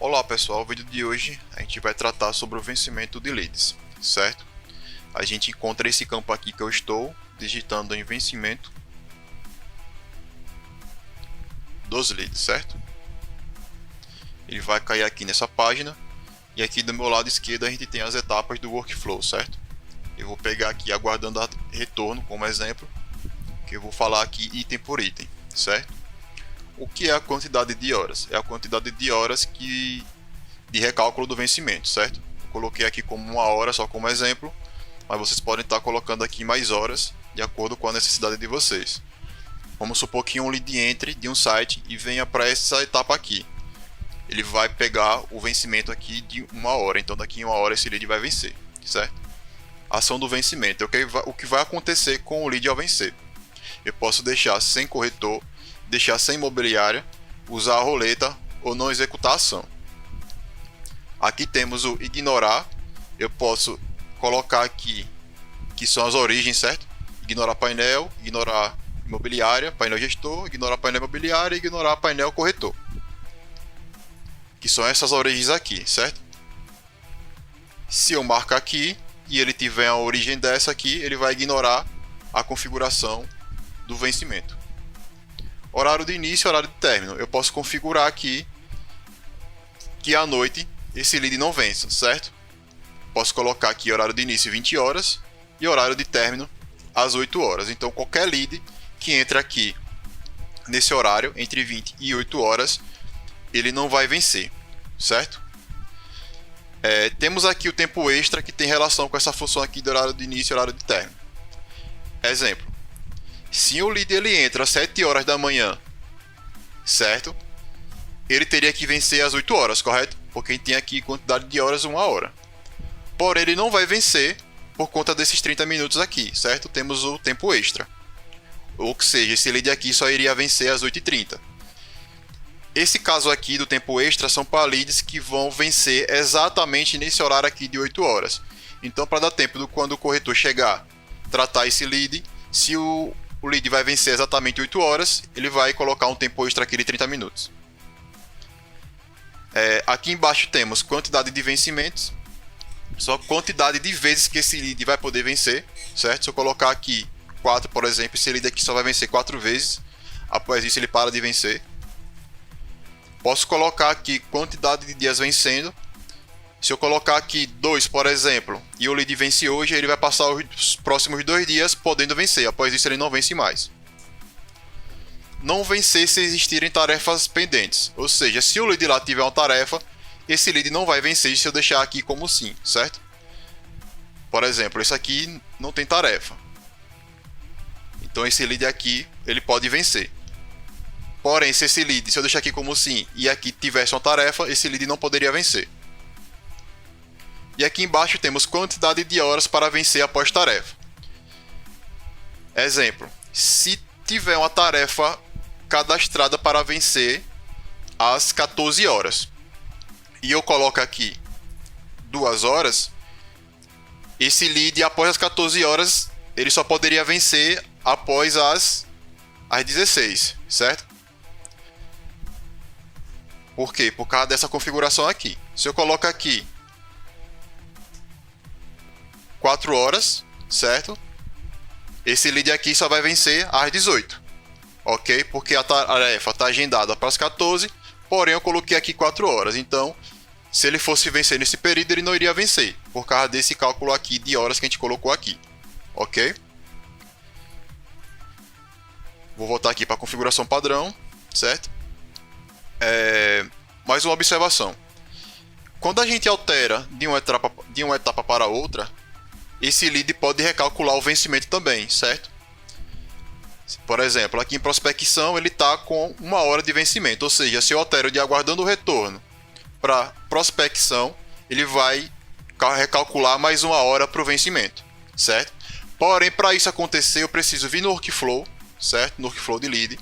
Olá pessoal, no vídeo de hoje a gente vai tratar sobre o vencimento de leads, certo? A gente encontra esse campo aqui que eu estou digitando em vencimento dos leads, certo? Ele vai cair aqui nessa página e aqui do meu lado esquerdo a gente tem as etapas do workflow, certo? Eu vou pegar aqui aguardando retorno como exemplo, que eu vou falar aqui item por item, certo? O que é a quantidade de horas? É a quantidade de horas de recálculo do vencimento, certo? Eu coloquei aqui como uma hora só como exemplo, mas vocês podem estar colocando aqui mais horas de acordo com a necessidade de vocês. Vamos supor que um lead entre de um site e venha para essa etapa aqui. Ele vai pegar o vencimento aqui de uma hora, então daqui em uma hora esse lead vai vencer, certo? Ação do vencimento, o que vai acontecer com o lead ao vencer. Eu posso deixar sem corretor, deixar sem imobiliária, usar a roleta ou não executar a ação. Aqui temos o ignorar, eu posso colocar aqui que são as origens, certo? Ignorar painel, ignorar imobiliária, painel gestor, ignorar painel imobiliária e ignorar painel corretor. Que são essas origens aqui, certo? Se eu marcar aqui e ele tiver a origem dessa aqui, ele vai ignorar a configuração do vencimento. Horário de início e horário de término. Eu posso configurar aqui que à noite esse lead não vença, certo? Posso colocar aqui horário de início 20 horas e horário de término às 8 horas. Então qualquer lead que entre aqui nesse horário, entre 20 e 8 horas, ele não vai vencer, certo? Temos aqui o tempo extra que tem relação com essa função aqui de horário de início e horário de término. Exemplo. Se o lead ele entra às 7 horas da manhã, certo? Ele teria que vencer às 8 horas, correto? Porque tem aqui quantidade de horas, 1 hora. Porém, ele não vai vencer por conta desses 30 minutos aqui, certo? Temos o tempo extra. Ou seja, esse lead aqui só iria vencer às 8h30. Esse caso aqui do tempo extra são para leads que vão vencer exatamente nesse horário aqui de 8 horas. Então, para dar tempo de quando o corretor chegar, tratar esse lead, se o lead vai vencer exatamente 8 horas, ele vai colocar um tempo extra aqui de 30 minutos. Aqui embaixo temos quantidade de vencimentos, só quantidade de vezes que esse lead vai poder vencer, certo? Se eu colocar aqui 4, por exemplo, esse lead aqui só vai vencer 4 vezes, após isso ele para de vencer. Posso colocar aqui quantidade de dias vencendo. Se eu colocar aqui 2, por exemplo, e o lead vence hoje, ele vai passar os próximos 2 dias podendo vencer. Após isso ele não vence mais. Não vencer se existirem tarefas pendentes. Ou seja, se o lead lá tiver uma tarefa, esse lead não vai vencer se eu deixar aqui como sim, certo? Por exemplo, esse aqui não tem tarefa. Então esse lead aqui, ele pode vencer. Porém, se esse lead, se eu deixar aqui como sim e aqui tivesse uma tarefa, esse lead não poderia vencer. E aqui embaixo temos quantidade de horas para vencer após tarefa. Exemplo, se tiver uma tarefa cadastrada para vencer às 14 horas e eu coloco aqui 2 horas, esse lead após as 14 horas ele só poderia vencer após as 16, certo? Por quê? Por causa dessa configuração aqui. Se eu coloco aqui 4 horas, certo? Esse lead aqui só vai vencer às 18, ok? Porque a tarefa está agendada para as 14, porém eu coloquei aqui 4 horas. Então, se ele fosse vencer nesse período, ele não iria vencer, por causa desse cálculo aqui de horas que a gente colocou aqui, ok? Vou voltar aqui para a configuração padrão, certo? Mais uma observação. Quando a gente altera de uma etapa para outra, esse lead pode recalcular o vencimento também, certo? Por exemplo, aqui em prospecção ele está com 1 hora de vencimento, ou seja, se eu altero de aguardando o retorno para prospecção, ele vai recalcular mais 1 hora para o vencimento, certo? Porém, para isso acontecer, eu preciso vir no workflow, certo? No workflow de lead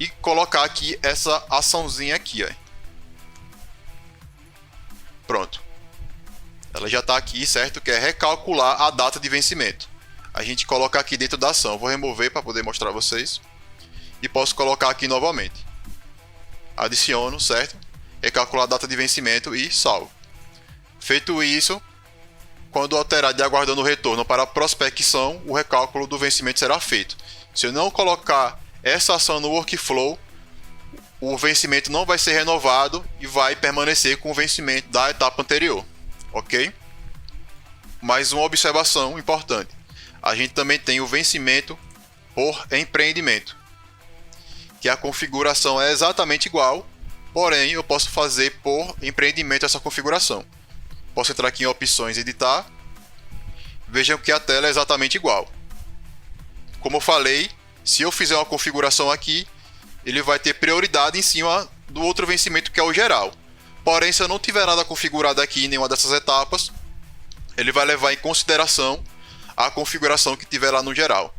e colocar aqui essa açãozinha aqui, ó. Pronto. Ela já está aqui, certo? Que é recalcular a data de vencimento. A gente coloca aqui dentro da ação. Vou remover para poder mostrar a vocês. E posso colocar aqui novamente. Adiciono, certo? recalcular a data de vencimento e salvo. Feito isso, quando alterar de aguardando o retorno para a prospecção, o recálculo do vencimento será feito. Se eu não colocar essa ação no workflow, o vencimento não vai ser renovado e vai permanecer com o vencimento da etapa anterior, ok? Mais uma observação importante: a gente também tem o vencimento por empreendimento, que a configuração é exatamente igual, porém eu posso fazer por empreendimento essa configuração. Posso entrar aqui em opções e editar. Vejam que a tela é exatamente igual. Como eu falei, se eu fizer uma configuração aqui, ele vai ter prioridade em cima do outro vencimento, que é o geral. Porém, se eu não tiver nada configurado aqui em nenhuma dessas etapas, ele vai levar em consideração a configuração que tiver lá no geral.